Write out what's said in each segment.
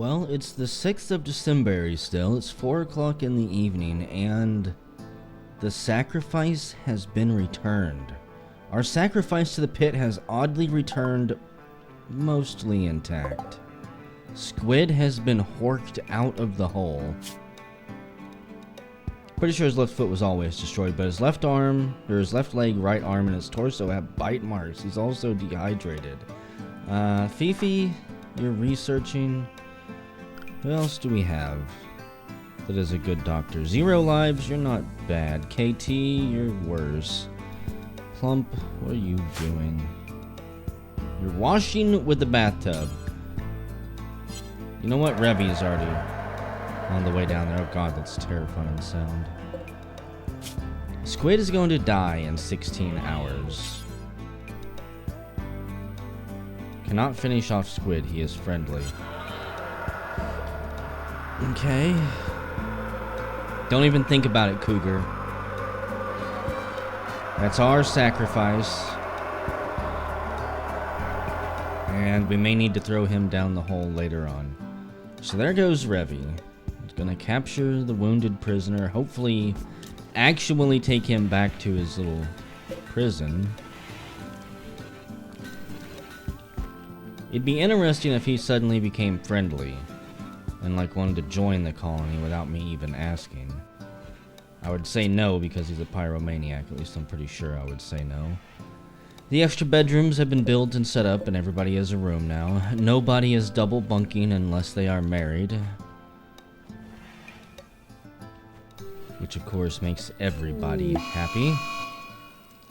Well, it's the 6th of December still. It's 4 o'clock in the evening, and the sacrifice has been returned. Our sacrifice to the pit has oddly returned, mostly intact. Squid has been horked out of the hole. Pretty sure his left foot was always destroyed, but his left arm, or his left leg, right arm, and his torso have bite marks. He's also dehydrated. Fifi, you're researching. Who else do we have that is a good doctor? 0 lives, you're not bad. KT, you're worse. Plump, what are you doing? You're washing with the bathtub. You know what? Revy is already on the way down there. Oh god, that's terrifying sound. Squid is going to die in 16 hours. Cannot finish off Squid, he is friendly. Okay. Don't even think about it, Cougar. That's our sacrifice. And we may need to throw him down the hole later on. So there goes Revy. He's gonna capture the wounded prisoner, hopefully actually take him back to his little prison. It'd be interesting if he suddenly became friendly and like wanted to join the colony without me even asking. I would say no because he's a pyromaniac. At least I'm pretty sure I would say no. The extra bedrooms have been built and set up, and everybody has a room now. Nobody is double bunking unless they are married. Which of course makes everybody happy.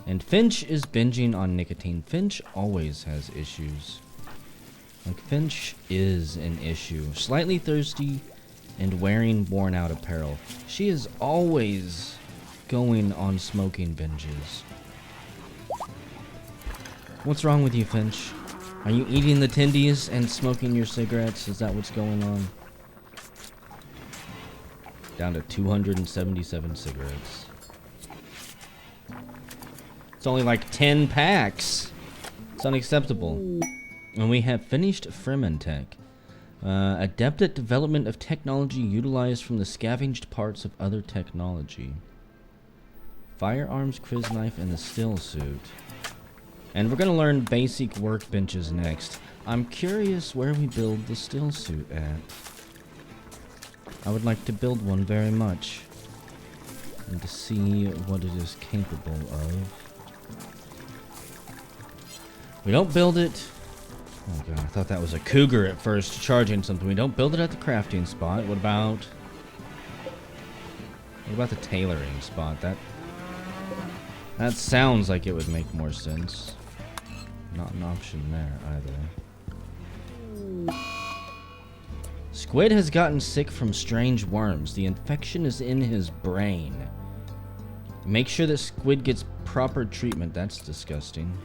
And Finch is binging on nicotine. Finch always has issues. Like, Finch is an issue. Slightly thirsty and wearing worn out apparel. She is always going on smoking binges. What's wrong with you, Finch? Are you eating the tendies and smoking your cigarettes? Is that what's going on? Down to 277 cigarettes. It's only like 10 packs. It's unacceptable. And we have finished Frementech. Adept at development of technology utilized from the scavenged parts of other technology. Firearms, Kriz knife, and the still suit. And we're going to learn basic workbenches next. I'm curious where we build the still suit at. I would like to build one very much. And to see what it is capable of. We don't build it. Oh god, I thought that was a cougar at first charging something. We don't build it at the crafting spot. What about the tailoring spot? That sounds like it would make more sense. Not an option there either. Squid has gotten sick from strange worms. The infection is in his brain. Make sure that Squid gets proper treatment. That's disgusting.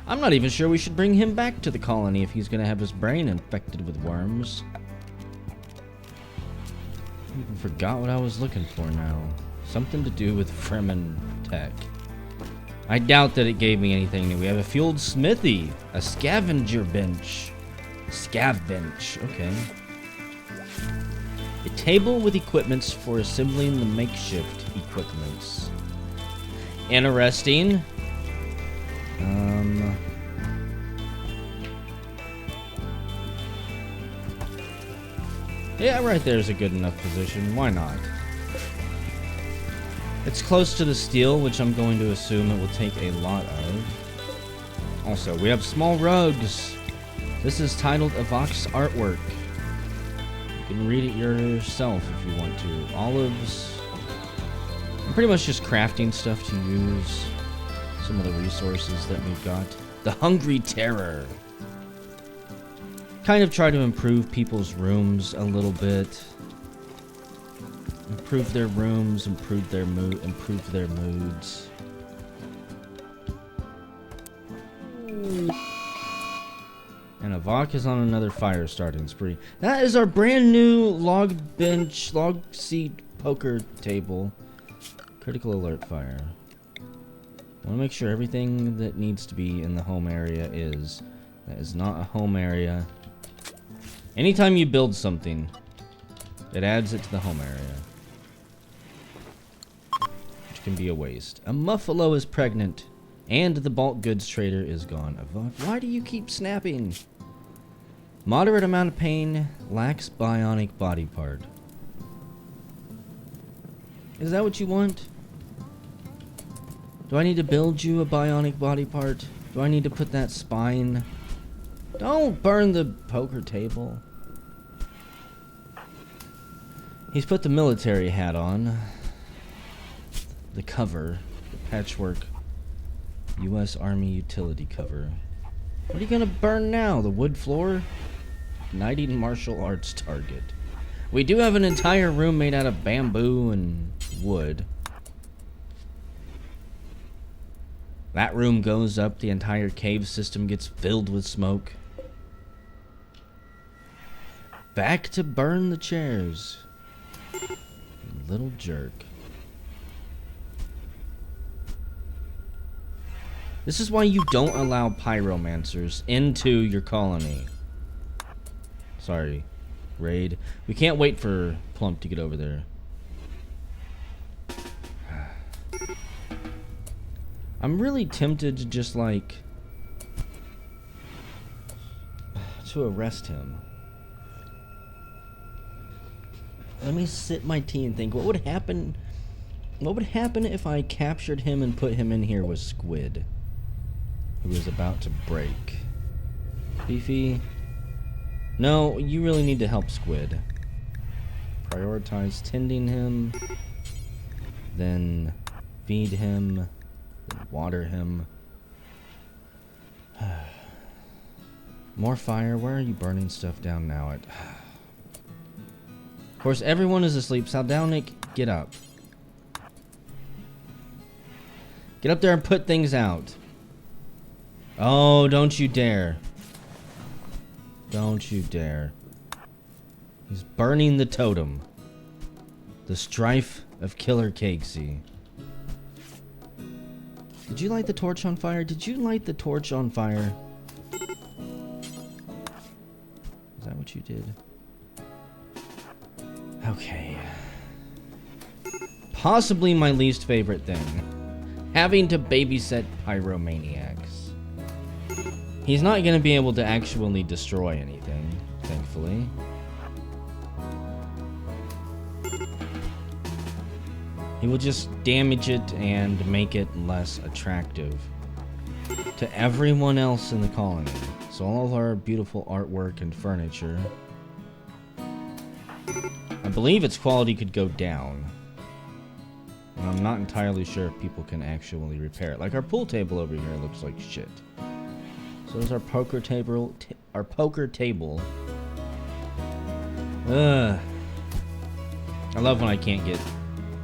I'm not even sure we should bring him back to the colony if he's going to have his brain infected with worms. I even forgot what I was looking for now. Something to do with Frementech. I doubt that it gave me anything new. We have a fueled smithy. A scavenger bench. Scav bench. Okay. A table with equipments for assembling the makeshift equipments. Interesting. Yeah, right there's a good enough position. Why not? It's close to the steel, which I'm going to assume it will take a lot of. Also, we have small rugs. This is titled Avok's Artwork. You can read it yourself if you want to. Olives. And pretty much just crafting stuff to use. Some of the resources that we've got. The Hungry Terror. Kind of try to improve people's rooms a little bit. Improve their rooms, improve their moods. And Avok is on another fire starting spree. That is our brand new log seat poker table. Critical alert fire. I want to make sure everything that needs to be in the home area is. That is not a home area. Anytime you build something, it adds it to the home area. Which can be a waste. A Muffalo is pregnant, and the bulk goods trader is gone. Why do you keep snapping? Moderate amount of pain, lacks bionic body part. Is that what you want? Do I need to build you a bionic body part? Do I need to put that spine? Don't burn the poker table. He's put the military hat on. The cover. The patchwork U.S. Army utility cover. What are you gonna burn now? The wood floor? Igniting martial arts target. We do have an entire room made out of bamboo and wood. That room goes up, the entire cave system gets filled with smoke. Back to burn the chairs. You little jerk. This is why you don't allow pyromancers into your colony. Sorry, raid. We can't wait for Plump to get over there. I'm really tempted to just like to arrest him. Let me sip my tea and think, what would happen if I captured him and put him in here with Squid, who is about to break? Beefy? No, you really need to help Squid. Prioritize tending him, then feed him, then water him. More fire. Where are you burning stuff down now? Of course, everyone is asleep. Saldownik, get up. Get up there and put things out. Oh, don't you dare. Don't you dare. He's burning the totem. The strife of Killer Cakesy. Did you light the torch on fire? Did you light the torch on fire? Is that what you did? Okay. Possibly my least favorite thing. Having to babysit pyromaniacs. He's not going to be able to actually destroy anything, thankfully. He will just damage it and make it less attractive to everyone else in the colony. So all of our beautiful artwork and furniture, I believe its quality could go down. And I'm not entirely sure if people can actually repair it. Like our pool table over here looks like shit. So is our poker table. Ugh. I love when I can't get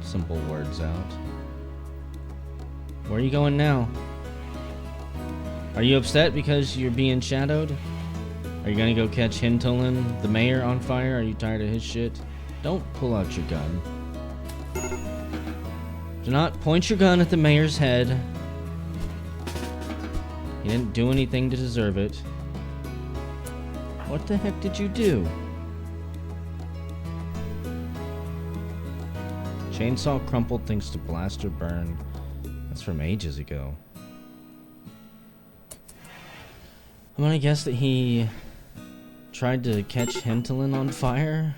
simple words out. Where are you going now? Are you upset because you're being shadowed? Are you gonna go catch Hintolin, the mayor, on fire? Are you tired of his shit? Don't pull out your gun. Do not point your gun at the mayor's head. He didn't do anything to deserve it. What the heck did you do? Chainsaw crumpled thanks to blaster burn. That's from ages ago. I'm gonna guess that he tried to catch Hintolin on fire,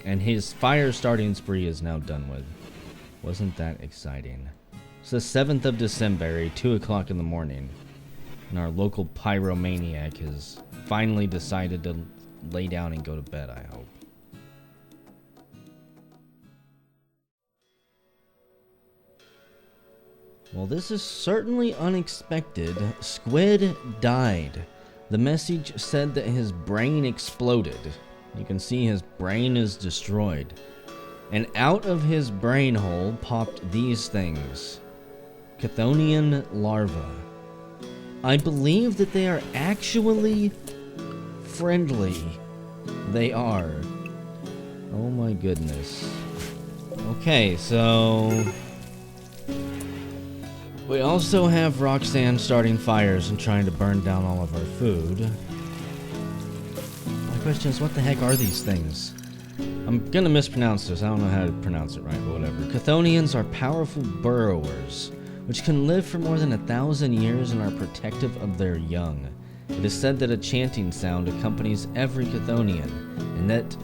and his fire starting spree is now done with. Wasn't that exciting? It's the 7th of December, 2 o'clock in the morning. And our local pyromaniac has finally decided to lay down and go to bed, I hope. Well, this is certainly unexpected. Squid died. The message said that his brain exploded. You can see his brain is destroyed. And out of his brain hole popped these things. Chthonian larvae. I believe that they are actually friendly. They are. Oh my goodness. Okay, so we also have Roxanne starting fires and trying to burn down all of our food. question is, what the heck are these things? I'm gonna mispronounce this. I don't know how to pronounce it right, but whatever. Chthonians are powerful burrowers, which can live for more than 1,000 years and are protective of their young. It is said that a chanting sound accompanies every Chthonian, and that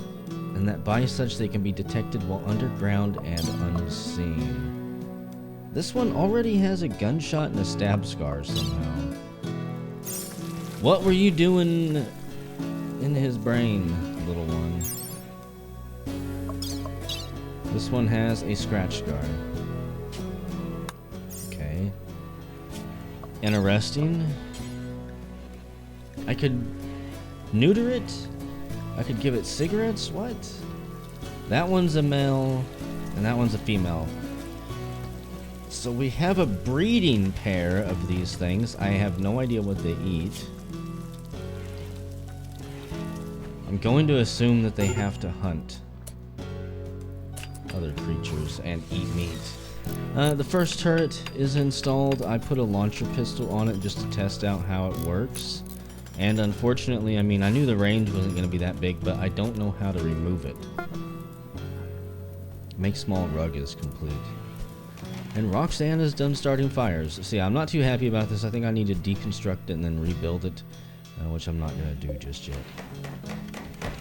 by such they can be detected while underground and unseen. This one already has a gunshot and a stab scar somehow. What were you doing in his brain, little one? This one has a scratch scar. Okay. Interesting. I could neuter it? I could give it cigarettes? What? That one's a male, and that one's a female. So we have a breeding pair of these things. I have no idea what they eat. I'm going to assume that they have to hunt other creatures and eat meat. The first turret is installed. I put a launcher pistol on it just to test out how it works. And unfortunately, I mean, I knew the range wasn't going to be that big, but I don't know how to remove it. Make small rug is complete. And Roxanne is done starting fires. See, I'm not too happy about this. I think I need to deconstruct it and then rebuild it, which I'm not going to do just yet.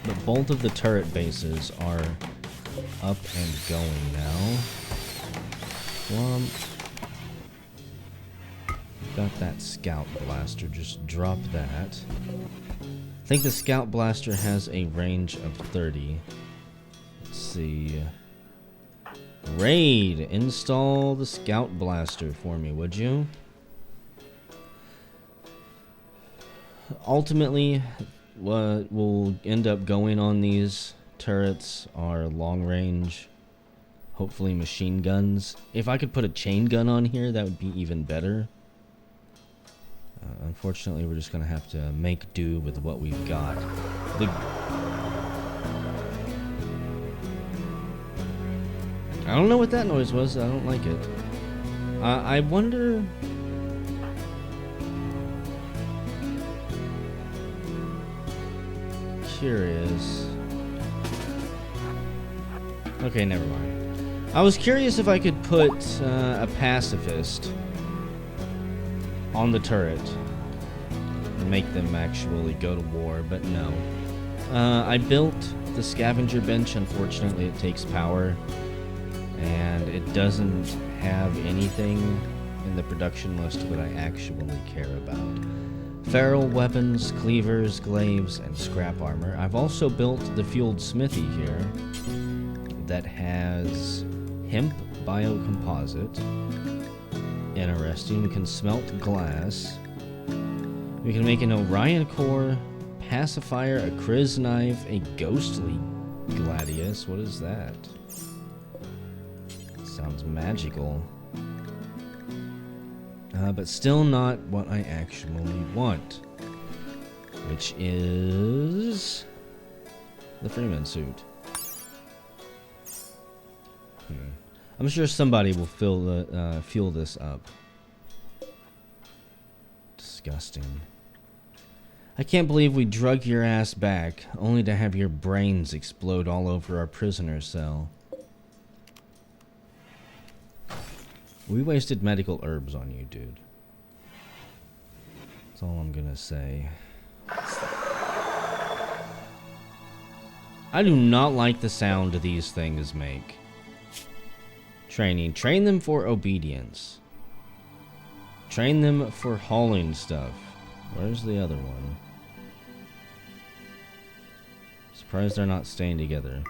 But both of the turret bases are up and going now. Got that scout blaster. Just drop that. I think the scout blaster has a range of 30. Let's see. Raid, install the scout blaster for me, would you? Ultimately, what will end up going on these turrets are long range, hopefully machine guns. If I could put a chain gun on here, that would be even better. Unfortunately, we're just gonna have to make do with what we've got. I don't know what that noise was. I don't like it. I wonder. Curious. Okay, never mind. I was curious if I could put a pacifist on the turret and make them actually go to war, but no. I built the scavenger bench. Unfortunately, it takes power, and it doesn't have anything in the production list that I actually care about. Feral weapons, cleavers, glaives, and scrap armor. I've also built the fueled smithy here that has hemp biocomposite. Interesting. We can smelt glass. We can make an Orion core, pacifier, a Kriz knife, a ghostly gladius. What is that? Sounds magical. But still not what I actually want, which is the Freeman suit. I'm sure somebody will fuel this up. Disgusting. I can't believe we drug your ass back, only to have your brains explode all over our prisoner cell. We wasted medical herbs on you, dude. That's all I'm gonna say. I do not like the sound these things make. Training. Train them for obedience. Train them for hauling stuff. Where's the other one? Surprised they're not staying together.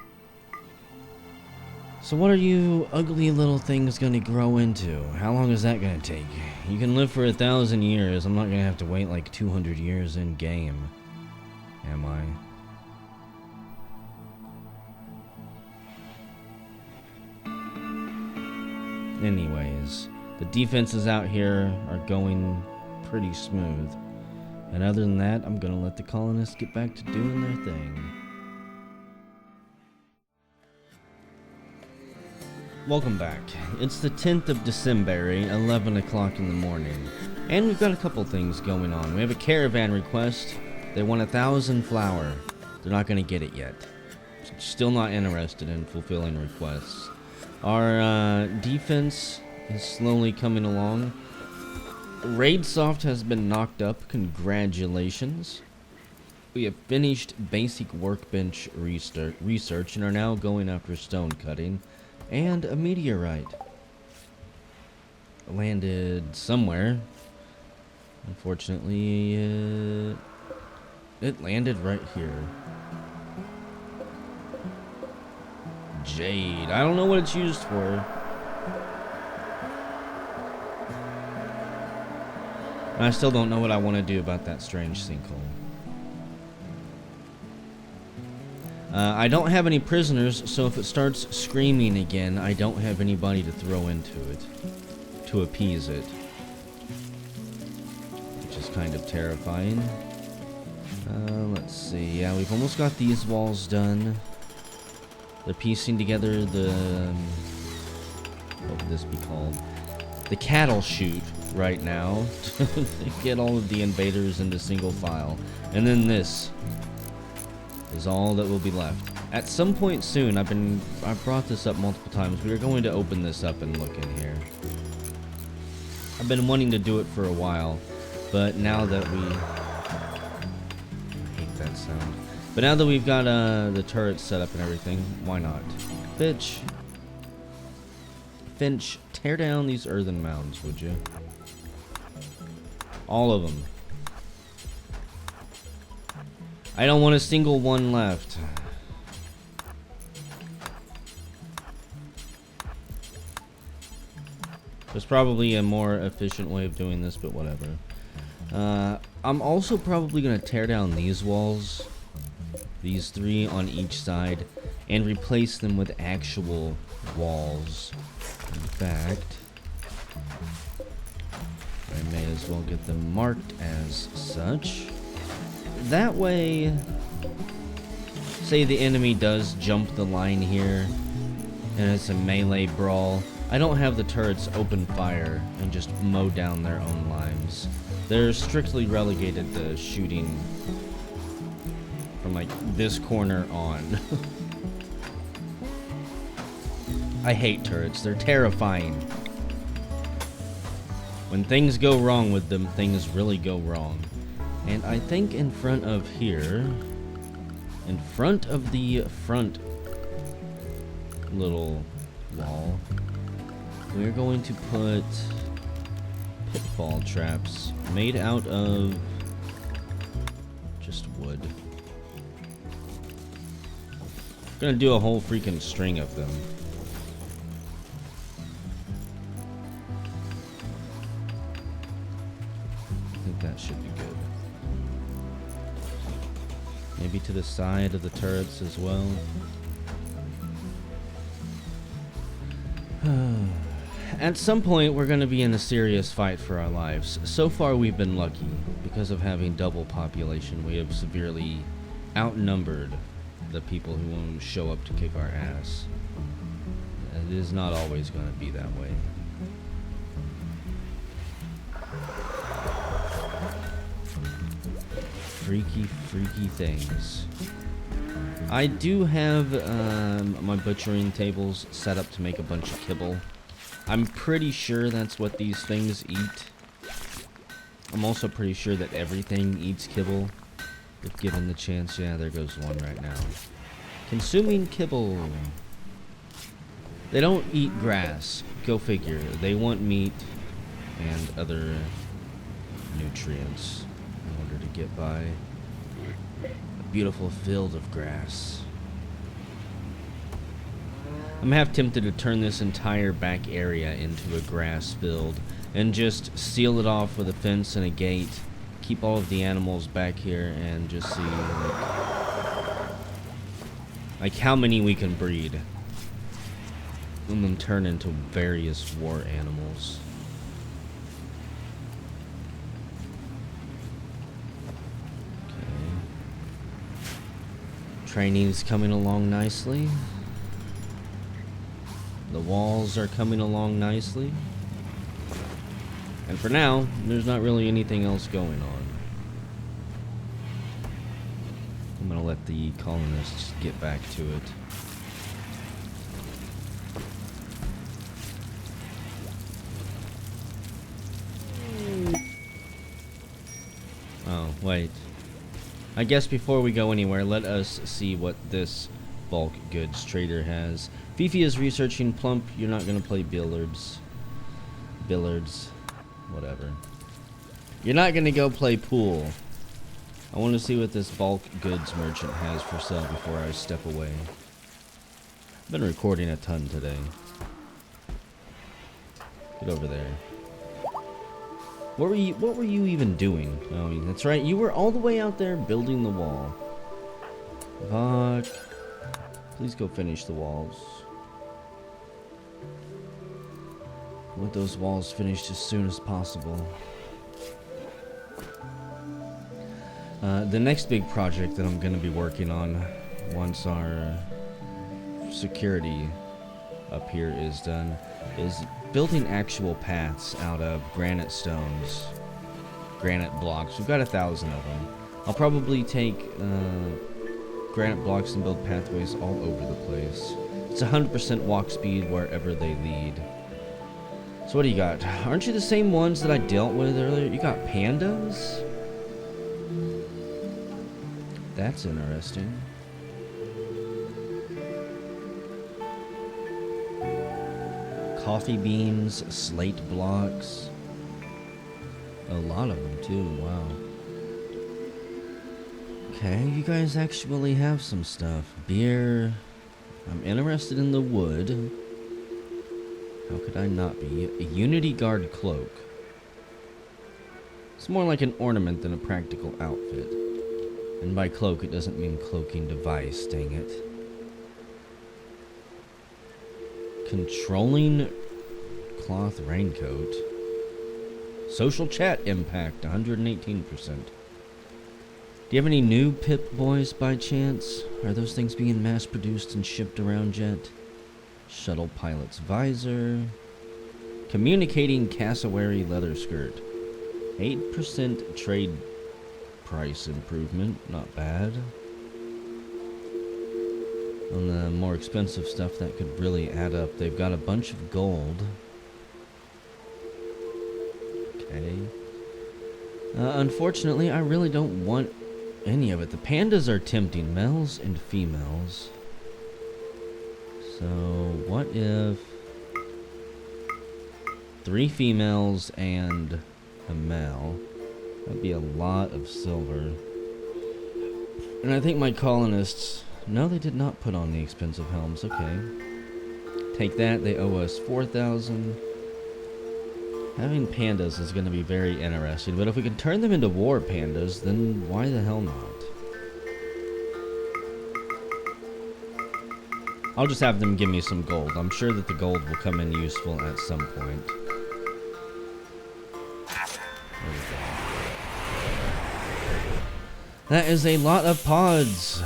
So what are you ugly little things gonna grow into? How long is that gonna take? You can live for 1,000 years. I'm not gonna have to wait like 200 years in game. Am I? Anyways, the defenses out here are going pretty smooth. And other than that, I'm gonna let the colonists get back to doing their thing. Welcome back. It's the 10th of December, 11 o'clock in the morning. And we've got a couple things going on. We have a caravan request. They want 1,000 flour. They're not going to get it yet. Still not interested in fulfilling requests. Our defense is slowly coming along. Raid soft has been knocked up. Congratulations. We have finished basic workbench research and are now going after stone cutting and a meteorite. Landed somewhere. Unfortunately, it landed right here. Jade. I don't know what it's used for. I still don't know what I want to do about that strange sinkhole. I don't have any prisoners, so if it starts screaming again, I don't have anybody to throw into it to appease it, which is kind of terrifying. Let's see. Yeah, we've almost got these walls done. They're piecing together the what would this be called? The cattle chute right now to get all of the invaders into single file, and then this is all that will be left. At some point soon, I've brought this up multiple times. We are going to open this up and look in here. I've been wanting to do it for a while, but now that I hate that sound. But now that we've got the turrets set up and everything, why not? Finch, tear down these earthen mounds, would you? All of them. I don't want a single one left. There's probably a more efficient way of doing this, but whatever. I'm also probably going to tear down these walls. These three on each side. And replace them with actual walls. In fact, I may as well get them marked as such. That way, say the enemy does jump the line here, and it's a melee brawl, I don't have the turrets open fire and just mow down their own lines. They're strictly relegated to shooting from like this corner on. I hate turrets, they're terrifying. When things go wrong with them, things really go wrong. And I think in front of here, in front of the front little wall, we're going to put pitfall traps made out of just wood. I'm gonna do a whole freaking string of them. I think that should be good. Maybe to the side of the turrets as well. At some point, we're going to be in a serious fight for our lives. So far, we've been lucky. Because of having double population, we have severely outnumbered the people who won't show up to kick our ass. It is not always going to be that way. Freaky, freaky things. I do have my butchering tables set up to make a bunch of kibble. I'm pretty sure that's what these things eat. I'm also pretty sure that everything eats kibble if given the chance. Yeah, there goes one right now. Consuming kibble. They don't eat grass. Go figure. They want meat and other nutrients in order to get by. A beautiful field of grass. I'm half tempted to turn this entire back area into a grass field and just seal it off with a fence and a gate. Keep all of the animals back here and just see like how many we can breed. And then turn into various war animals. Training's coming along nicely. The walls are coming along nicely. And for now, there's not really anything else going on. I'm gonna let the colonists get back to it. Oh, wait. I guess before we go anywhere, let us see what this bulk goods trader has. Fifi is researching Plump. You're not gonna play billiards. Billiards. Whatever. You're not gonna go play pool. I want to see what this bulk goods merchant has for sale before I step away. I've been recording a ton today. Get over there. What were you even doing? Oh, that's right. You were all the way out there building the wall. Fuck. Please go finish the walls. I want those walls finished as soon as possible. The next big project that I'm going to be working on once our security up here is done is building actual paths out of granite stones, granite blocks. We've got 1,000 of them. I'll probably take granite blocks and build pathways all over the place. It's 100% walk speed wherever they lead. So what do you got? Aren't you the same ones that I dealt with earlier? You got pandas? That's interesting. Coffee beans, slate blocks. A lot of them too, wow. Okay, you guys actually have some stuff. Beer. I'm interested in the wood. How could I not be? A Unity Guard cloak. It's more like an ornament than a practical outfit. And by cloak, it doesn't mean cloaking device, dang it. Controlling cloth raincoat. Social chat impact, 118%. Do you have any new Pip Boys by chance? Are those things being mass produced and shipped around yet? Shuttle pilot's visor. Communicating cassowary leather skirt. 8% trade price improvement, not bad. On the more expensive stuff that could really add up, they've got a bunch of gold. Okay. Unfortunately, I really don't want any of it. The pandas are tempting, males and females. So, what if 3 females and a male? That'd be a lot of silver. And I think my colonists... No, they did not put on the expensive helms. Okay. Take that. They owe us 4,000. Having pandas is going to be very interesting. But if we can turn them into war pandas, then why the hell not? I'll just have them give me some gold. I'm sure that the gold will come in useful at some point. There we go. That is a lot of pods.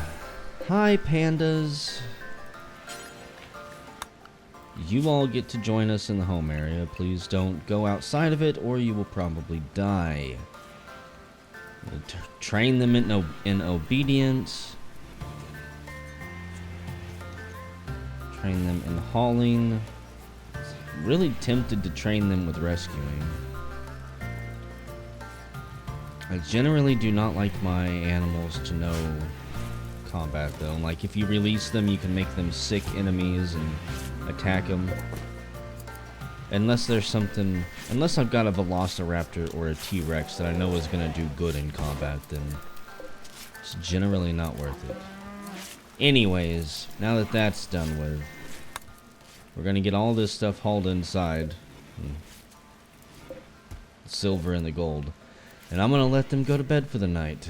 Hi, pandas. You all get to join us in the home area. Please don't go outside of it or you will probably die. Train them in obedience. Train them in hauling. Really tempted to train them with rescuing. I generally do not like my animals to know combat though. Like if you release them, you can make them sick enemies and attack them. Unless there's something, unless I've got a Velociraptor or a T-Rex that I know is gonna do good in combat, then it's generally not worth it. Anyways, now that that's done with, we're gonna get all this stuff hauled inside. Silver and the gold. And I'm gonna let them go to bed for the night.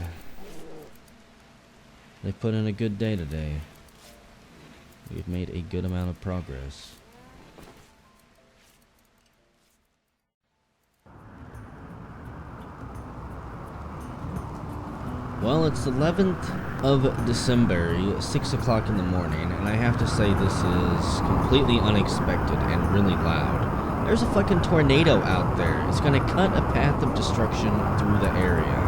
They put in a good day today. We've made a good amount of progress. Well, it's the 11th of December, 6 o'clock in the morning, and I have to say this is completely unexpected and really loud. There's a fucking tornado out there. It's gonna cut a path of destruction through the area.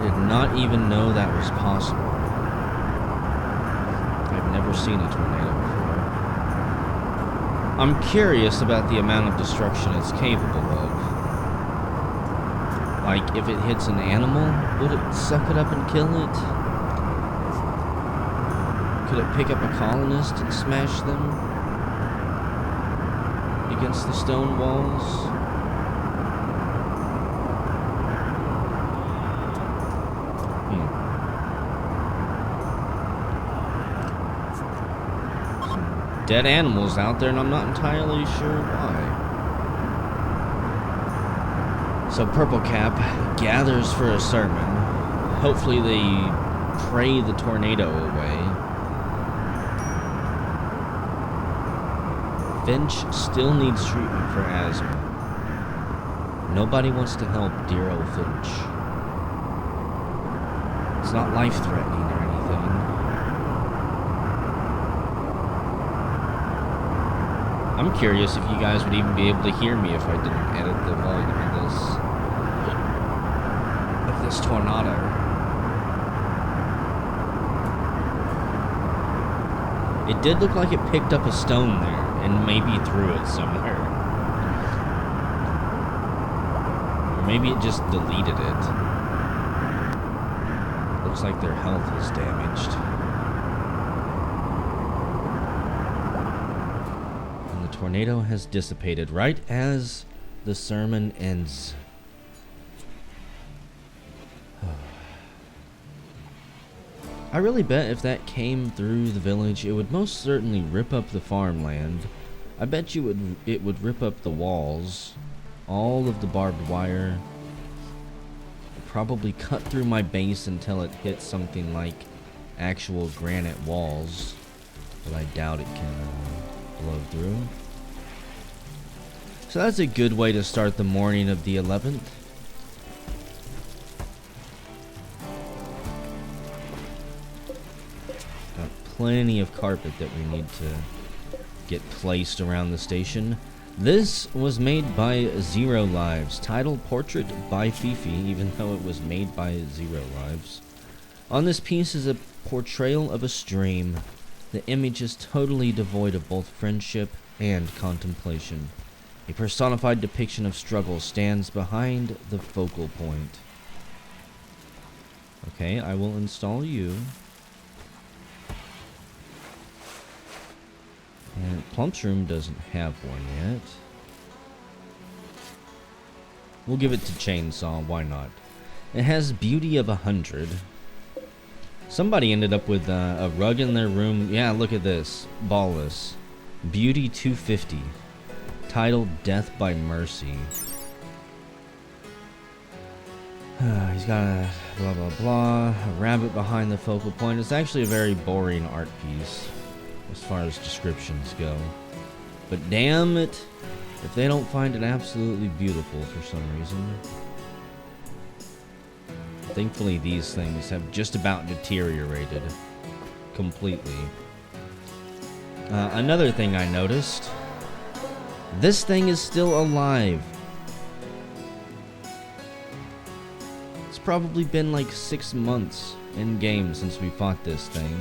Did not even know that was possible. I've never seen a tornado before. I'm curious about the amount of destruction it's capable of. Like, if it hits an animal, would it suck it up and kill it? Could it pick up a colonist and smash them against the stone walls? Some dead animals out there, and I'm not entirely sure why. So Purple Cap gathers for a sermon. Hopefully they pray the tornado away. Finch still needs treatment for asthma. Nobody wants to help dear old Finch. It's not life-threatening or anything. I'm curious if you guys would even be able to hear me if I didn't edit the volume of this tornado. It did look like it picked up a stone there and maybe threw it somewhere. Or maybe it just deleted it. Looks like their health is damaged. And the tornado has dissipated right as the sermon ends. I really bet if that came through the village, it would most certainly rip up the farmland. I bet you it would rip up the walls, all of the barbed wire. Probably cut through my base until it hits something like actual granite walls, but I doubt it can blow through. So that's a good way to start the morning of the 11th. Plenty of carpet that we need to get placed around the station. This was made by Zero Lives. Title Portrait by Fifi, even though it was made by Zero Lives. On this piece is a portrayal of a stream. The image is totally devoid of both friendship and contemplation. A personified depiction of struggle stands behind the focal point. Okay, I will install you. And Plump's room doesn't have one yet. We'll give it to Chainsaw, why not? It has beauty of 100. Somebody ended up with a rug in their room. Yeah, look at this. Ballless. Beauty 250. Titled Death by Mercy. He's got a blah blah blah. A rabbit behind the focal point. It's actually a very boring art piece as far as descriptions go. But damn it, if they don't find it absolutely beautiful for some reason. Thankfully, these things have just about deteriorated completely. Another thing I noticed, this thing is still alive. It's probably been like 6 months in game since we fought this thing.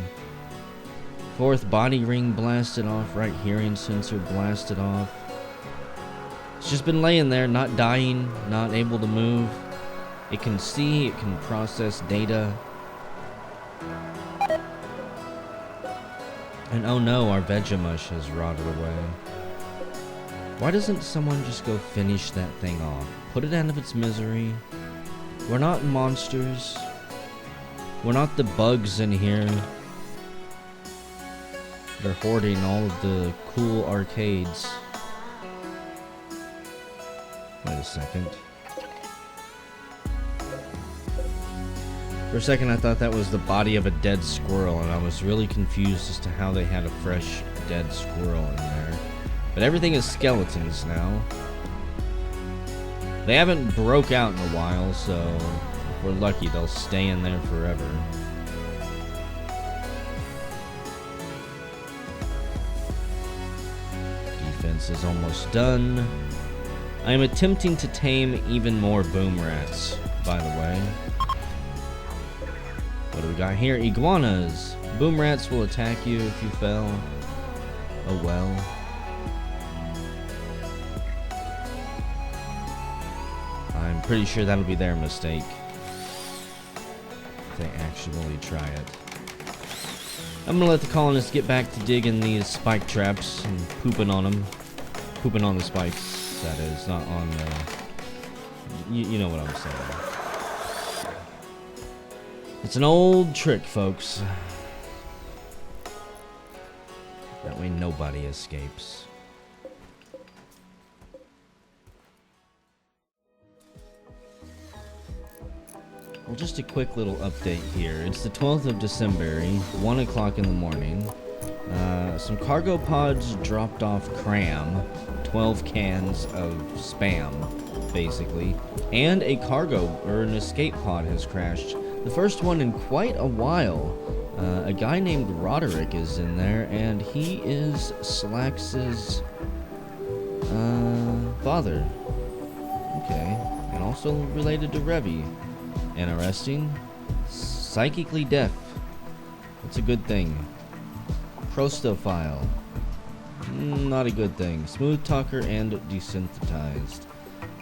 4th body ring blasted off, right hearing sensor blasted off. It's just been laying there, not dying, not able to move. It can see, it can process data. And oh no, our Vegemush has rotted away. Why doesn't someone just go finish that thing off? Put it out of its misery. We're not monsters. We're not the bugs in here. They're hoarding all of the cool arcades. Wait a second. For a second I thought that was the body of a dead squirrel, and I was really confused as to how they had a fresh dead squirrel in there. But everything is skeletons now. They haven't broke out in a while, so if we're lucky they'll stay in there forever. Defense is almost done. I am attempting to tame even more boom rats, by the way. got here? Iguanas. Boom rats will attack you if you fell. Oh well. I'm pretty sure that'll be their mistake. If they actually try it. I'm gonna let the colonists get back to digging these spike traps and pooping on them. Pooping on the spikes, that is, not on the... You know what I'm saying. It's an old trick, folks. That way nobody escapes. Well, just a quick little update here. It's the 12th of December, 1 o'clock in the morning. Some cargo pods dropped off Cram. 12 cans of spam, basically. And a cargo, or an escape pod has crashed. The first one in quite a while. A guy named Roderick is in there, and he is Slax's father. Okay. And also related to Revy. Interesting. Psychically deaf. That's a good thing. Prostophile. Not a good thing. Smooth talker and desensitized.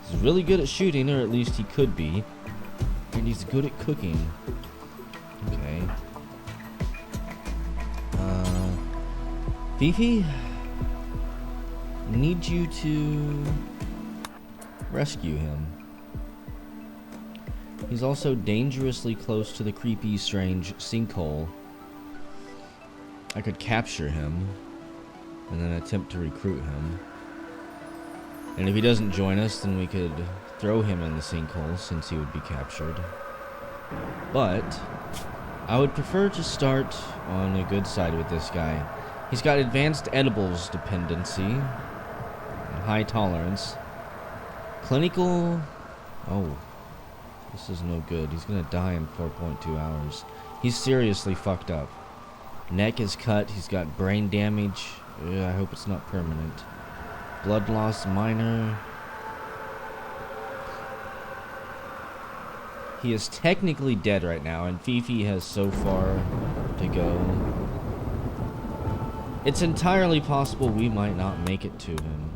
He's really good at shooting, or at least he could be. And he's good at cooking. Okay. Fifi? Need you to rescue him. He's also dangerously close to the creepy, strange sinkhole. I could capture him and then attempt to recruit him. And if he doesn't join us, then we could throw him in the sinkhole since he would be captured. But I would prefer to start on a good side with this guy. He's got advanced edibles dependency, and high tolerance. Clinical... Oh, this is no good. He's gonna die in 4.2 hours. He's seriously fucked up. Neck is cut. He's got brain damage. Ugh, I hope it's not permanent. Blood loss minor. He is technically dead right now, and Fifi has so far to go. It's entirely possible we might not make it to him.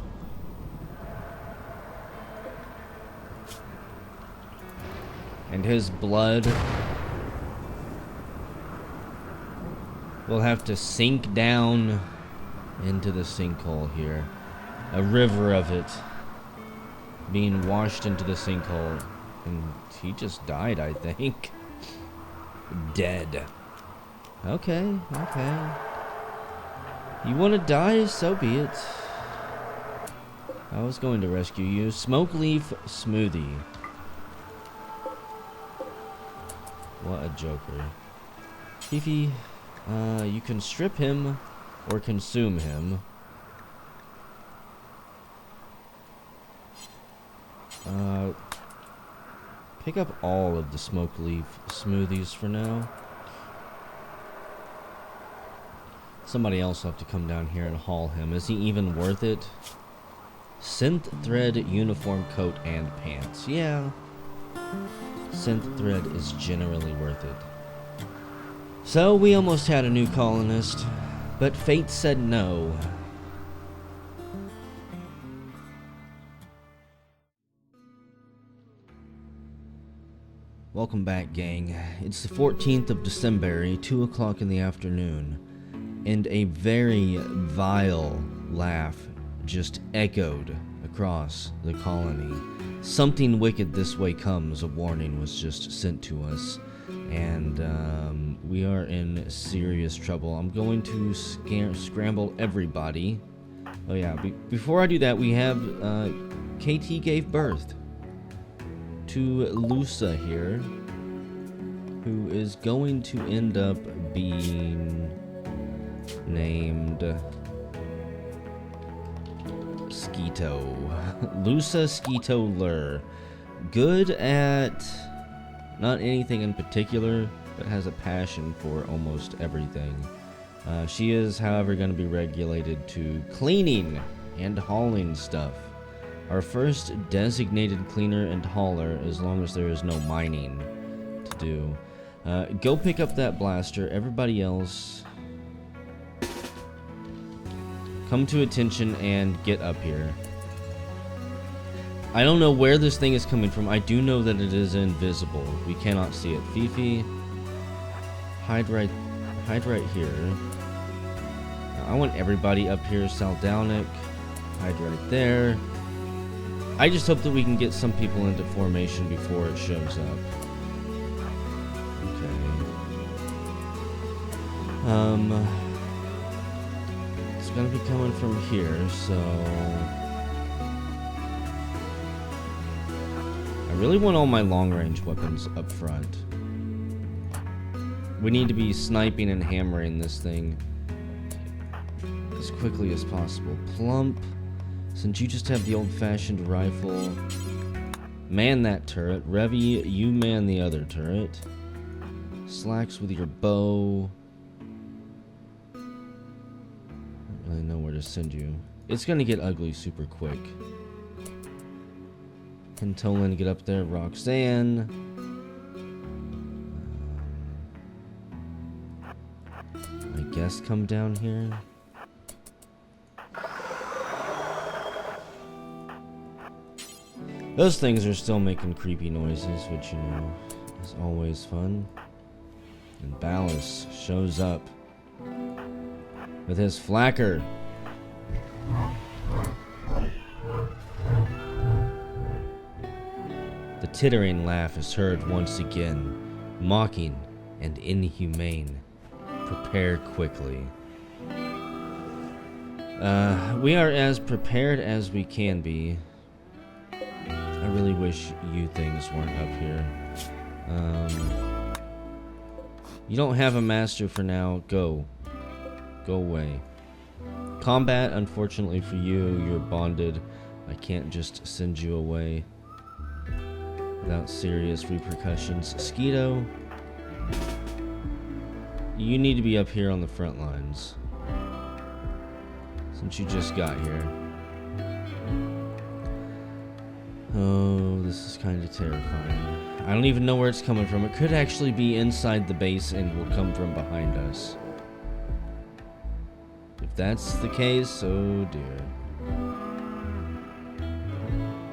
And his blood will have to sink down into the sinkhole here. A river of it being washed into the sinkhole. And he just died, I think. Dead. Okay, okay. You want to die? So be it. I was going to rescue you. Smoke leaf smoothie. What a joker. Fifi, you can strip him or consume him. Pick up all of the smoke leaf smoothies for now. Somebody else will have to come down here and haul him. Is he even worth it? Synth thread uniform coat and pants. Yeah. Synth thread is generally worth it. So we almost had a new colonist, but fate said no. Welcome back, gang. It's the 14th of December, 2 o'clock in the afternoon, and a very vile laugh just echoed across the colony. Something wicked this way comes, a warning was just sent to us, and we are in serious trouble. I'm going to scramble everybody. Oh yeah, before I do that, we have KT gave birth to Lusa here, who is going to end up being named Skeeto. Lusa Skeeto Lur. Good at not anything in particular, but has a passion for almost everything. She is, however, going to be regulated to cleaning and hauling stuff. Our first designated cleaner and hauler, as long as there is no mining to do. Go pick up that blaster. Everybody else, come to attention and get up here. I don't know where this thing is coming from. I do know that it is invisible. We cannot see it. Fifi, hide right here. I want everybody up here. Saldownik, hide right there. I just hope that we can get some people into formation before it shows up. Okay. It's gonna be coming from here, so I really want all my long-range weapons up front. We need to be sniping and hammering this thing as quickly as possible. Plump, since you just have the old-fashioned rifle, man that turret. Revy, you man the other turret. Slacks with your bow. I don't really know where to send you. It's gonna get ugly super quick. Pentolin, get up there. Roxanne. I guess come down here. Those things are still making creepy noises, which, you know, is always fun. And Ballas shows up with his flacker. The tittering laugh is heard once again, mocking and inhumane. Prepare quickly. We are as prepared as we can be. I really wish you things weren't up here. You don't have a master for now. Go away. Combat, unfortunately for you, you're bonded. I can't just send you away without serious repercussions. Skeeto, you need to be up here on the front lines since you just got here. Oh, this is kind of terrifying. I don't even know where it's coming from. It could actually be inside the base and will come from behind us. If that's the case, oh dear.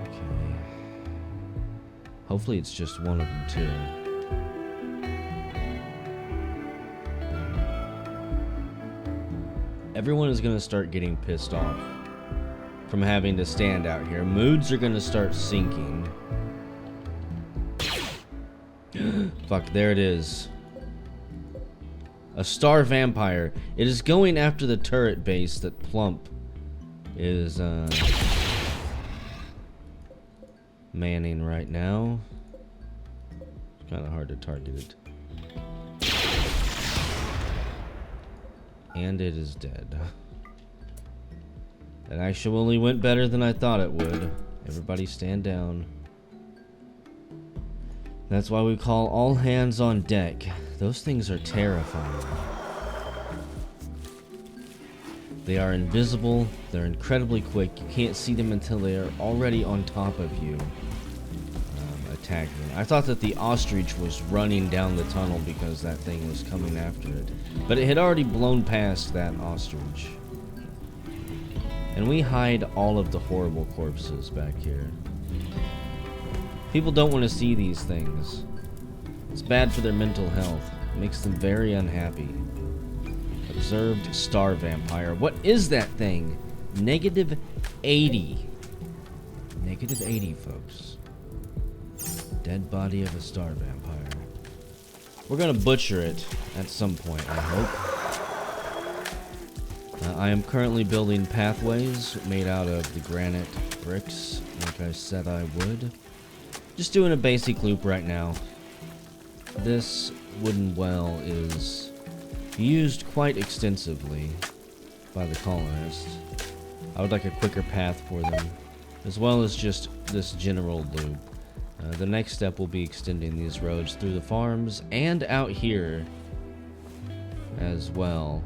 Okay. Hopefully it's just one of them too. Everyone is going to start getting pissed off from having to stand out here. Moods are going to start sinking. Fuck, there it is. A star vampire. It is going after the turret base that Plump is manning right now. It's kind of hard to target it. And it is dead. That actually went better than I thought it would. Everybody stand down. That's why we call all hands on deck. Those things are terrifying. They are invisible. They're incredibly quick. You can't see them until they are already on top of you, attacking. I thought that the ostrich was running down the tunnel because that thing was coming after it. But it had already blown past that ostrich. And we hide all of the horrible corpses back here. People don't want to see these things. It's bad for their mental health. It makes them very unhappy. Observed star vampire. What is that thing? -80. -80, folks. Dead body of a star vampire. We're gonna butcher it at some point, I hope. I am currently building pathways made out of the granite bricks, like I said I would. Just doing a basic loop right now. This wooden well is used quite extensively by the colonists. I would like a quicker path for them, as well as just this general loop. The next step will be extending these roads through the farms and out here as well.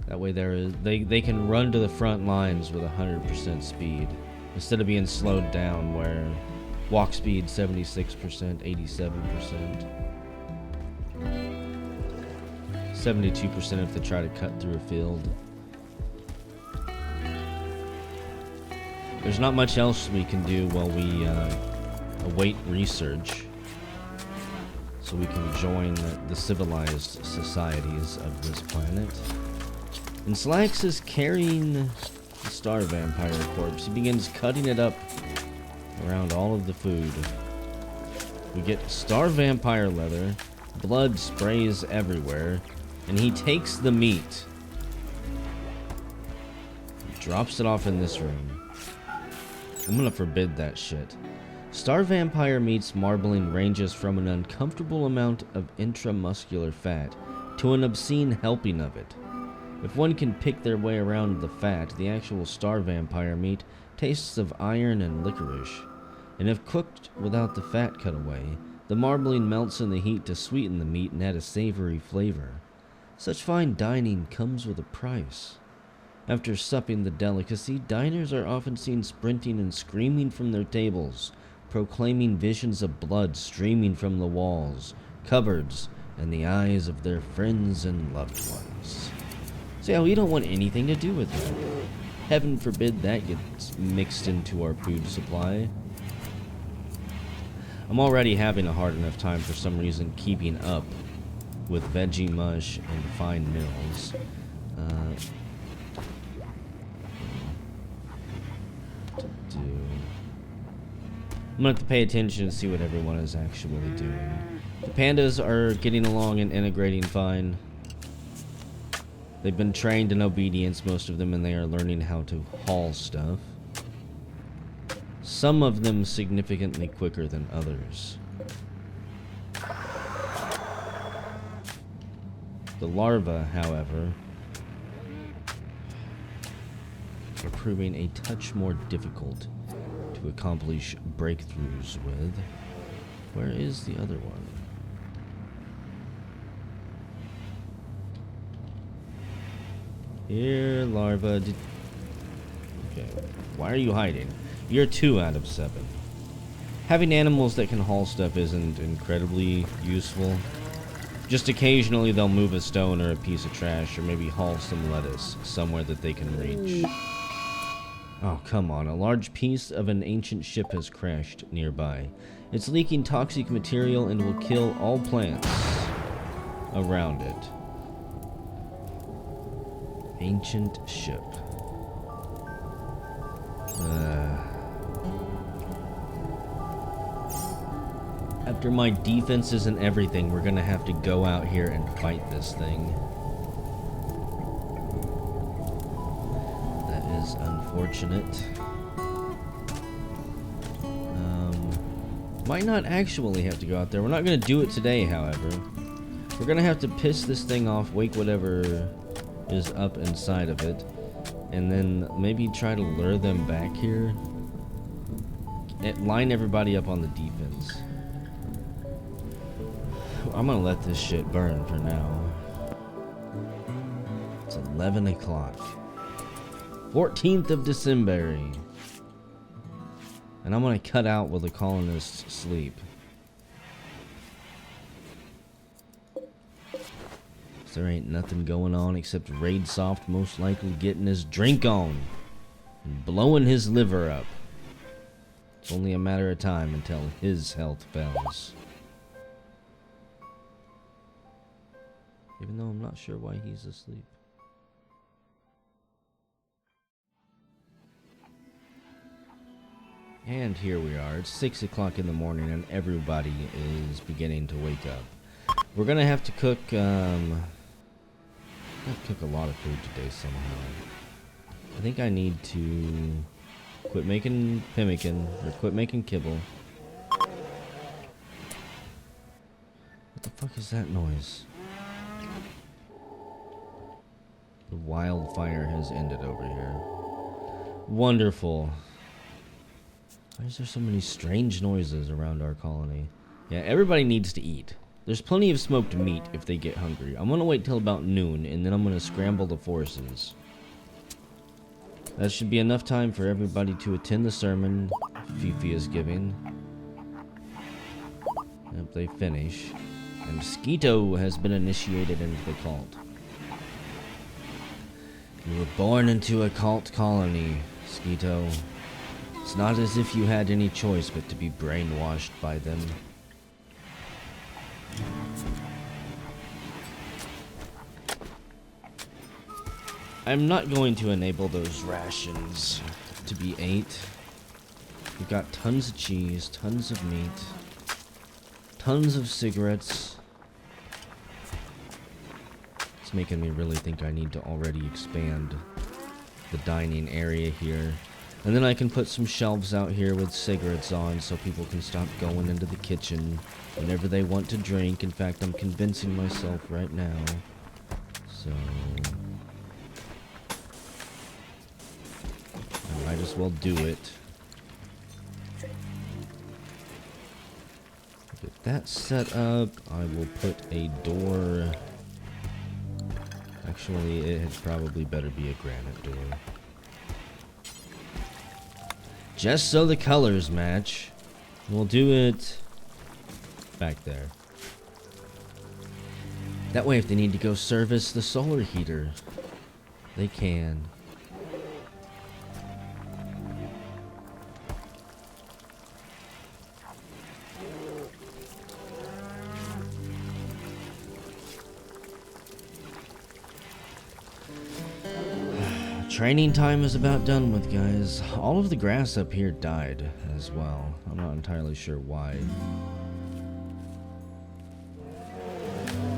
That way they can run to the front lines with 100% speed instead of being slowed down where walk speed 76%, 87%. 72% if they try to cut through a field. There's not much else we can do while we await research, so we can join the civilized societies of this planet. And Slacks is carrying the star vampire corpse. He begins cutting it up around all of the food. We get star vampire leather, blood sprays everywhere, and he takes the meat, drops it off in this room. I'm gonna forbid that shit. Star vampire meat's marbling ranges from an uncomfortable amount of intramuscular fat to an obscene helping of it. If one can pick their way around the fat, the actual star vampire meat tastes of iron and licorice. And if cooked without the fat cut away, the marbling melts in the heat to sweeten the meat and add a savory flavor. Such fine dining comes with a price. After supping the delicacy, diners are often seen sprinting and screaming from their tables, proclaiming visions of blood streaming from the walls, cupboards, and the eyes of their friends and loved ones. So yeah, we don't want anything to do with that. Heaven forbid that gets mixed into our food supply. I'm already having a hard enough time for some reason keeping up with veggie mush and fine mills. I'm gonna have to pay attention to see what everyone is actually doing. The pandas are getting along and integrating fine. They've been trained in obedience, most of them, and they are learning how to haul stuff. Some of them significantly quicker than others. The larvae, however, are proving a touch more difficult to accomplish breakthroughs with. Where is the other one? Here, larva. Okay, why are you hiding? You're 2 out of 7. Having animals that can haul stuff isn't incredibly useful. Just occasionally they'll move a stone or a piece of trash, or maybe haul some lettuce somewhere that they can reach. Oh, come on. A large piece of an ancient ship has crashed nearby. It's leaking toxic material and will kill all plants around it. Ancient ship. After my defenses and everything, we're gonna have to go out here and fight this thing. That is unfortunate. Might not actually have to go out there. We're not gonna do it today, however. We're gonna have to piss this thing off, wake whatever is up inside of it, and then maybe try to lure them back here. Line everybody up on the defense. I'm gonna let this shit burn for now. It's 11 o'clock. 14th of December. And I'm gonna cut out while the colonists sleep. There ain't nothing going on except Raid Soft most likely getting his drink on and blowing his liver up. It's only a matter of time until his health fails. Even though I'm not sure why he's asleep. And here we are. It's 6 o'clock in the morning and everybody is beginning to wake up. We're gonna have to cook, I have to cook a lot of food today somehow. I think I need to quit making pemmican, or quit making kibble. What the fuck is that noise? The wildfire has ended over here. Wonderful. Why is there so many strange noises around our colony? Yeah, everybody needs to eat. There's plenty of smoked meat if they get hungry. I'm gonna wait till about noon, and then I'm gonna scramble the forces. That should be enough time for everybody to attend the sermon Fifi is giving. If they finish. And Mosquito has been initiated into the cult. You were born into a cult colony, Mosquito. It's not as if you had any choice but to be brainwashed by them. I'm not going to enable those rations to be ate. We've got tons of cheese, tons of meat, tons of cigarettes. It's making me really think I need to already expand the dining area here. And then I can put some shelves out here with cigarettes on so people can stop going into the kitchen whenever they want to drink. In fact, I'm convincing myself right now. So I might as well do it. Get that set up. I will put a door. Actually, it had probably better be a granite door. Just so the colors match. We'll do it back there. That way if they need to go service the solar heater, they can. Training time is about done with, guys. All of the grass up here died as well. I'm not entirely sure why.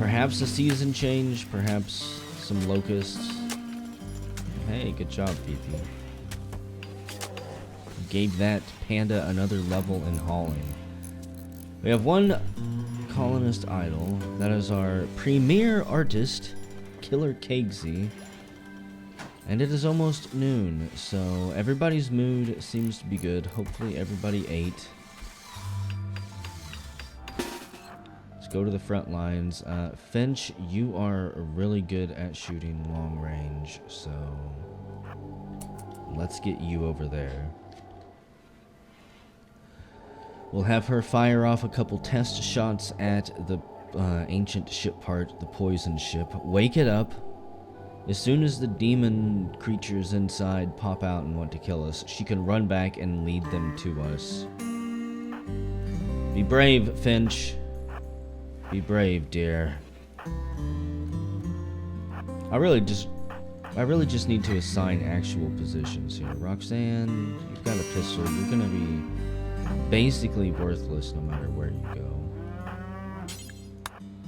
Perhaps a season change, perhaps some locusts. Hey, good job, Fifi. Gave that panda another level in hauling. We have one colonist idol. That is our premier artist, Killer Kegsy. And it is almost noon, so everybody's mood seems to be good. Hopefully everybody ate. Let's go to the front lines. Finch, you are really good at shooting long range, so let's get you over there. We'll have her fire off a couple test shots at the ancient ship part, the poison ship. Wake it up. As soon as the demon creatures inside pop out and want to kill us, she can run back and lead them to us. Be brave, Finch. Be brave, dear. I really just need to assign actual positions here. Roxanne, you've got a pistol. You're gonna be basically worthless no matter where you go.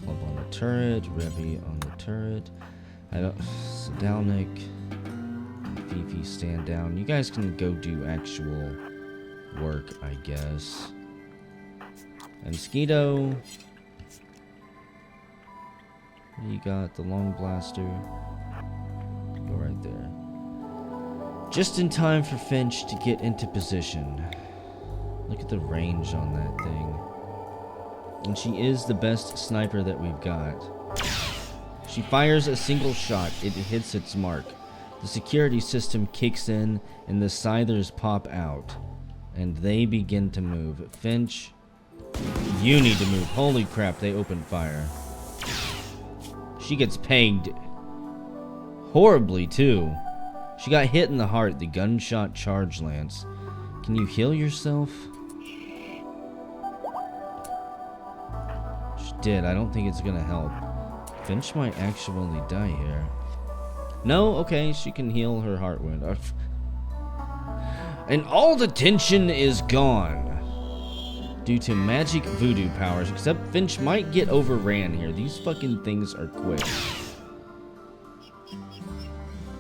Clump on the turret, Revy on the turret. Sadalnik, Fifi, stand down. You guys can go do actual work, I guess. And Mosquito, you got the long blaster. Go right there. Just in time for Finch to get into position. Look at the range on that thing. And she is the best sniper that we've got. She fires a single shot, it hits its mark. The security system kicks in and the scythers pop out. And they begin to move. Finch, you need to move. Holy crap, they open fire. She gets pegged horribly too. She got hit in the heart, the gunshot charge lance. Can you heal yourself? She did, I don't think it's gonna help. Finch might actually die here. No? Okay, she can heal her heart wound. And all the tension is gone. Due to magic voodoo powers. Except Finch might get overran here. These fucking things are quick.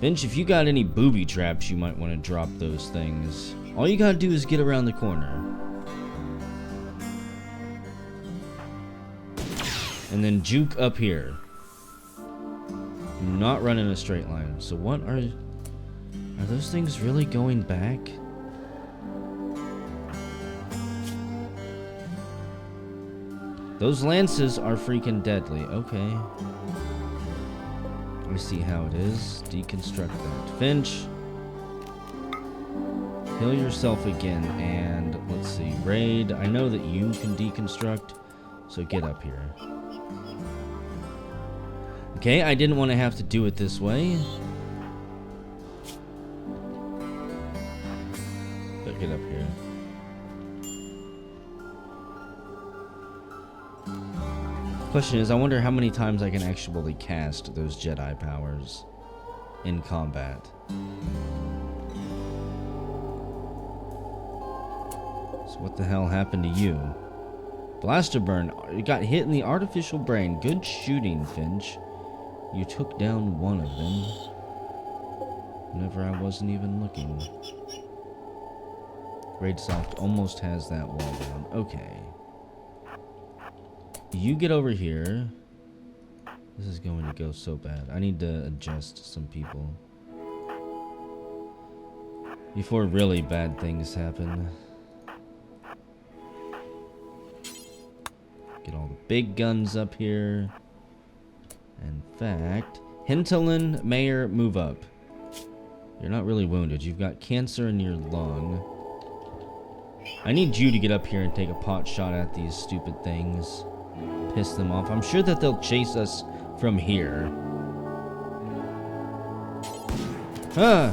Finch, if you got any booby traps, you might want to drop those things. All you gotta do is get around the corner. And then juke up here. Not run in a straight line. So what are those things really going back? Those lances are freaking deadly. Okay. I see how it is. Deconstruct that. Finch, heal yourself again. And let's see. Raid. I know that you can deconstruct. So get up here. Okay, I didn't want to have to do it this way. Let's get up here. Question is, I wonder how many times I can actually cast those Jedi powers in combat. So what the hell happened to you? Blaster burn. You got hit in the artificial brain. Good shooting, Finch. You took down one of them. Whenever I wasn't even looking. Raidsoft almost has that wall down. Okay. You get over here. This is going to go so bad. I need to adjust some people before really bad things happen. Get all the big guns up here. In fact, Hintelin, Mayor, move up. You're not really wounded. You've got cancer in your lung. I need you to get up here and take a pot shot at these stupid things. Piss them off. I'm sure that they'll chase us from here. Huh.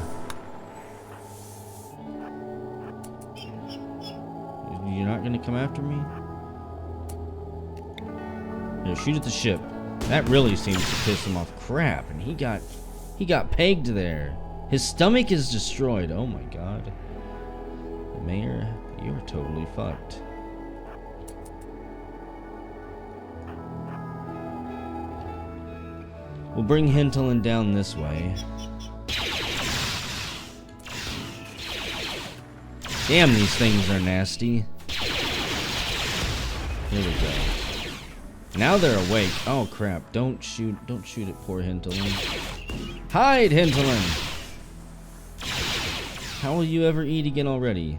You're not gonna come after me? Here, shoot at the ship. That really seems to piss him off. Crap, and he got pegged there. His stomach is destroyed. Oh my god. Mayor, you're totally fucked. We'll bring Hintelin down this way. Damn, these things are nasty. Here we go. Now they're awake. Oh crap, don't shoot at poor Hintelin. Hide, Hintelin! How will you ever eat again already?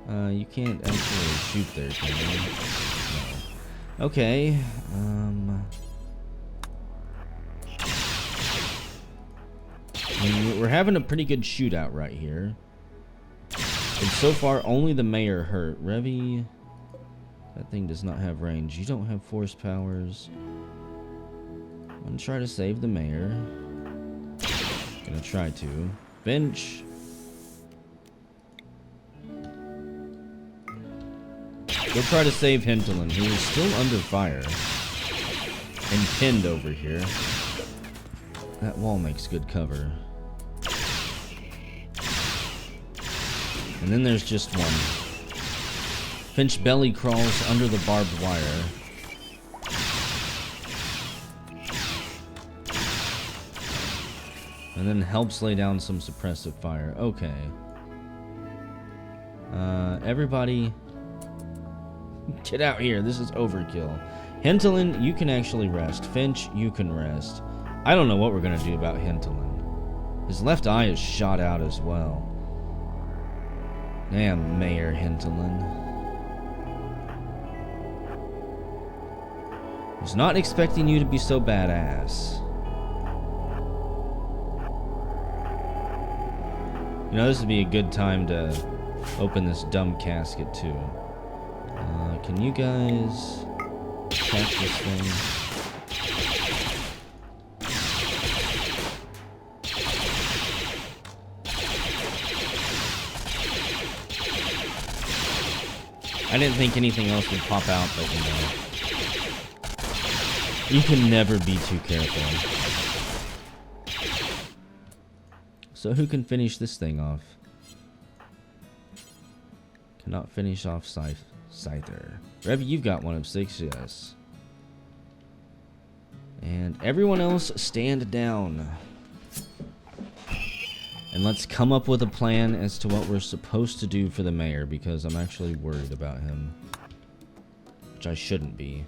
You can't actually shoot there, can you? No. Okay, I mean, we're having a pretty good shootout right here. And so far, only the mayor hurt. Revy, that thing does not have range. You don't have force powers. I'm gonna try to save the mayor. Gonna try to. Finch. Go try to save Hintelin, who is still under fire. And pinned over here. That wall makes good cover. And then there's just one. Finch belly crawls under the barbed wire. And then helps lay down some suppressive fire. Okay. Everybody, get out here. This is overkill. Hintelin, you can actually rest. Finch, you can rest. I don't know what we're going to do about Hintelin. His left eye is shot out as well. Damn, Mayor Hintelin. Was not expecting you to be so badass. You know, this would be a good time to open this dumb casket, too. Can you guys catch this thing? I didn't think anything else would pop out, but you know. You can never be too careful. So who can finish this thing off? Cannot finish off Scyther. Revy, you've got 1 of 6, yes. And everyone else stand down. And let's come up with a plan as to what we're supposed to do for the mayor, because I'm actually worried about him. Which I shouldn't be.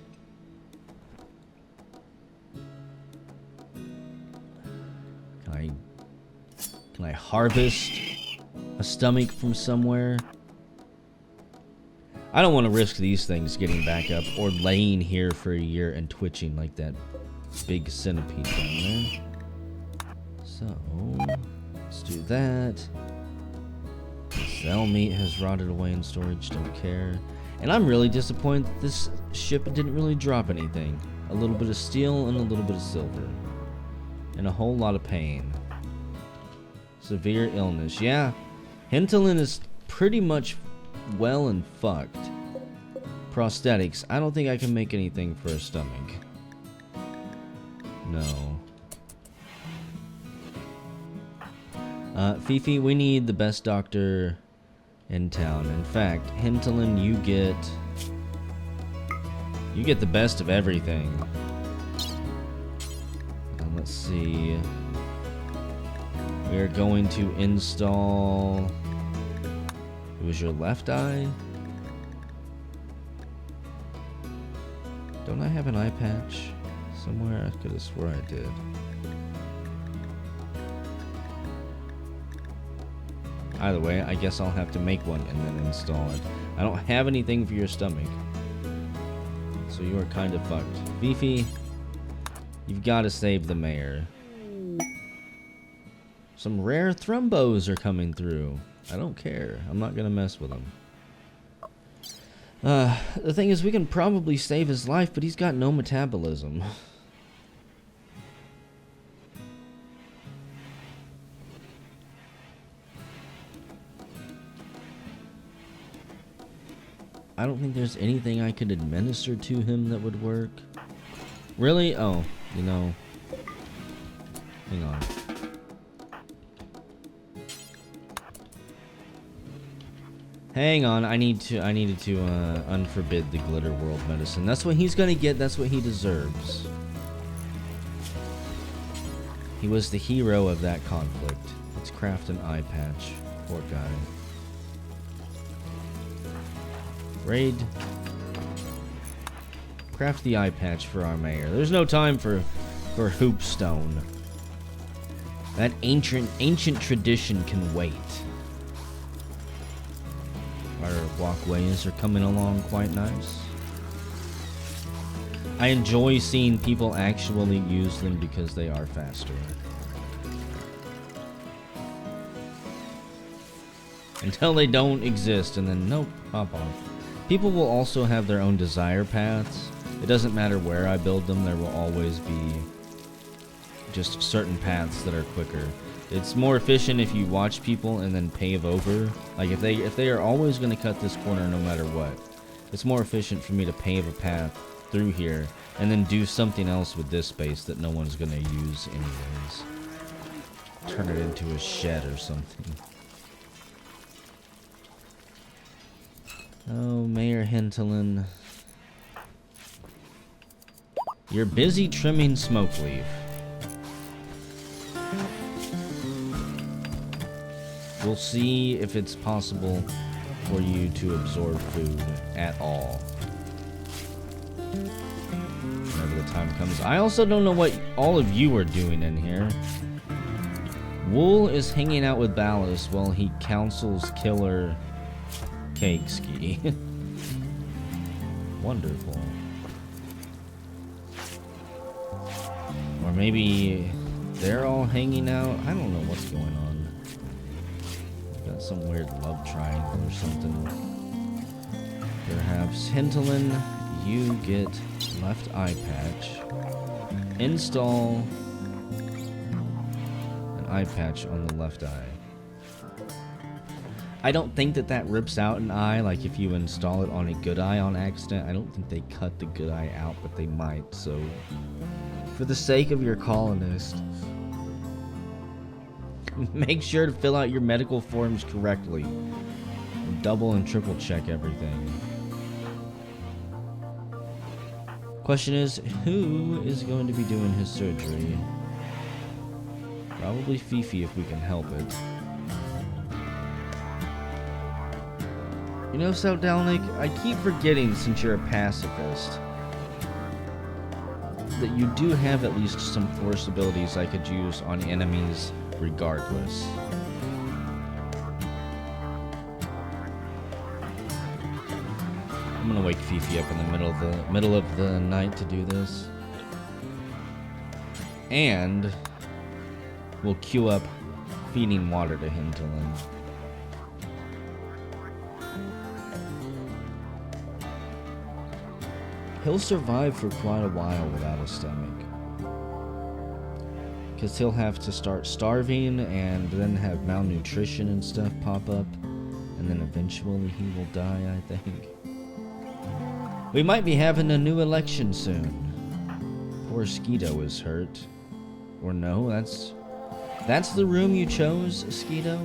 Can I harvest a stomach from somewhere? I don't want to risk these things getting back up or laying here for a year and twitching like that big centipede down there. So, let's do that. Cell meat has rotted away in storage, don't care. And I'm really disappointed this ship didn't really drop anything. A little bit of steel and a little bit of silver. And a whole lot of pain. Severe illness. Yeah, Hinterland is pretty much well and fucked. Prosthetics. I don't think I can make anything for a stomach. No. Fifi, we need the best doctor in town. In fact, Hinterland, you get the best of everything. Let's see. We're going to install. It was your left eye? Don't I have an eye patch somewhere? I could have swore I did. Either way, I guess I'll have to make one and then install it. I don't have anything for your stomach. So you are kind of fucked. Fifi, you've got to save the mayor. Some rare thrombos are coming through. I don't care. I'm not going to mess with them. The thing is, we can probably save his life, but he's got no metabolism. I don't think there's anything I could administer to him that would work. Really? Oh, you know. Hang on. Hang on, I needed to unforbid the Glitter World medicine. That's what he's gonna get, that's what he deserves. He was the hero of that conflict. Let's craft an eye patch. Poor guy. Raid. Craft the eye patch for our mayor. There's no time for hoopstone. That ancient tradition can wait. Our walkways are coming along quite nice. I enjoy seeing people actually use them because they are faster. Until they don't exist, and then nope, hop off. People will also have their own desire paths. It doesn't matter where I build them, there will always be just certain paths that are quicker. It's more efficient if you watch people and then pave over. Like if they are always going to cut this corner no matter what, it's more efficient for me to pave a path through here and then do something else with this space that no one's going to use anyways. Turn it into a shed or something. Oh, Mayor Hinterland. You're busy trimming smoke leaf. We'll see if it's possible for you to absorb food at all. Whenever the time comes. I also don't know what all of you are doing in here. Wool is hanging out with Ballast while he counsels Killer Cakeski. Wonderful. Or maybe they're all hanging out. I don't know what's going on. Got some weird love triangle or something. Perhaps Hinterland, you get left eye patch. Install an eye patch on the left eye. I don't think that rips out an eye, like if you install it on a good eye on accident. I don't think they cut the good eye out, but they might, so for the sake of your colonist, make sure to fill out your medical forms correctly. Double and triple check everything. Question is, who is going to be doing his surgery? Probably Fifi if we can help it. You know, Soudalnik, I keep forgetting, since you're a pacifist, that you do have at least some force abilities I could use on enemies regardless. I'm gonna wake Fifi up in the middle of the night to do this. And we'll queue up feeding water to Hinterland. He'll survive for quite a while without a stomach. Because he'll have to start starving and then have malnutrition and stuff pop up. And then eventually he will die, I think. We might be having a new election soon. Poor Skeeto is hurt. Or no, that's the room you chose, Skeeto?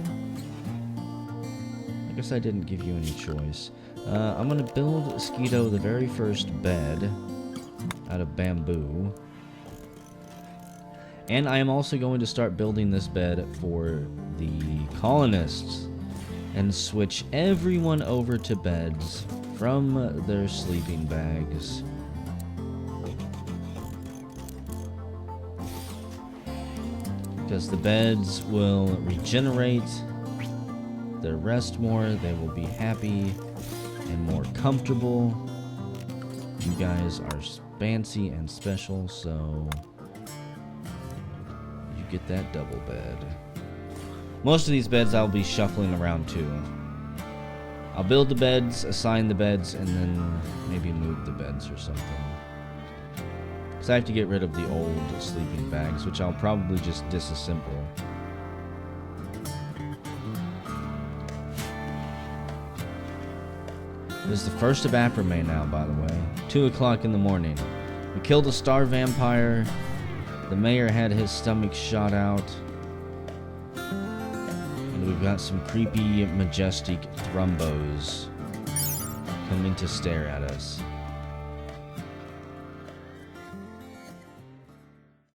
I guess I didn't give you any choice. I'm gonna build Skeeto the very first bed out of bamboo. And I am also going to start building this bed for the colonists and switch everyone over to beds from their sleeping bags. Because the beds will regenerate, they'll rest more, they will be happy and more comfortable. You guys are fancy and special, so you get that double bed. Most of these beds I'll be shuffling around too. I'll build the beds, assign the beds, and then maybe move the beds or something. Because I have to get rid of the old sleeping bags, which I'll probably just disassemble. It is the 1st of April now, by the way. 2 o'clock in the morning. We killed a star vampire. The mayor had his stomach shot out. And we've got some creepy, majestic thrumbos coming to stare at us.